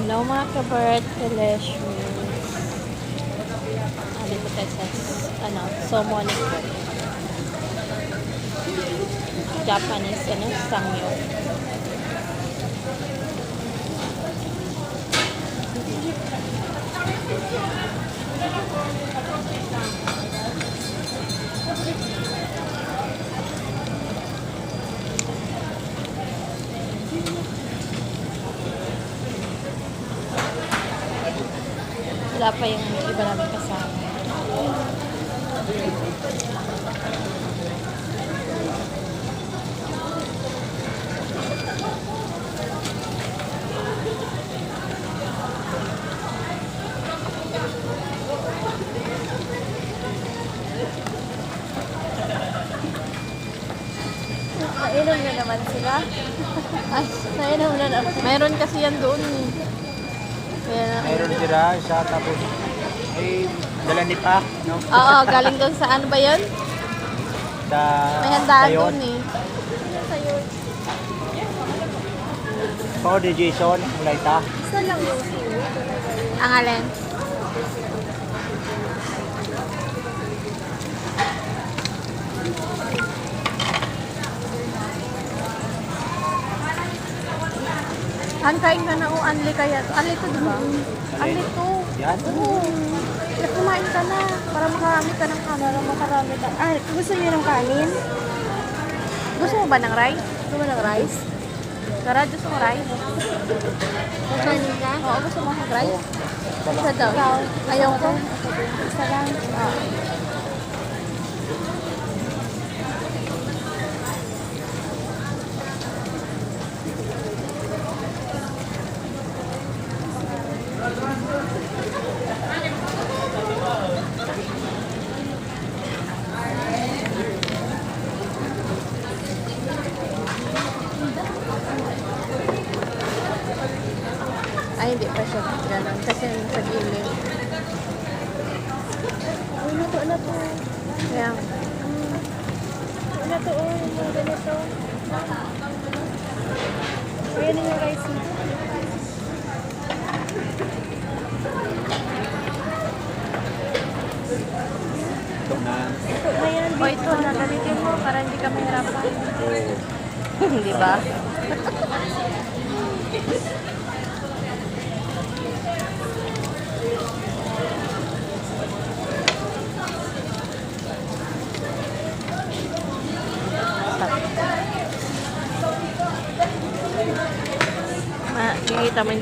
Hello mga kabert, Delicious. Dito tayo sa, Somonic Food. Japanese, sangyo. Wala pa yung iba namin kasama. Nainom na naman sila. Ay, Nainom na naman. mayroon kasi yan doon eh. Kaya, Mayroon sila isa tapos ay dala ni pa, no? oo, galing doon sa ano ba yun? Sa May handaan sayon. doon eh. Sa'yo. So, di Jason, ulay ta. Isa lang yung sino. Ang alin? Kain ka na o anli kaya. Anli to diba? Anli to. Yan. Oo. Kaya kumain ka na. Para makarami ka ng kanin. Para makarami ka. Ah, gusto niyo ng kanin? Gusto mo ba ng rice? Gusto mo ng rice? Tara, gusto mo rice? Kanin ka? Oo, gusto mo ng rice? Dala. Isa daw. Ikaw? Ayaw ko. Isa lang. Ay, hindi pa siya ganun. Kasi sa gilid. Uy, nato na to. Kaya, Ano to? Yung mga ganito. Ayan yung rice mo. Ito na. Ito na yan. o ito, nagalitin mo para hindi ka mahirapan. Oh. Di ba? Kikita mo hindi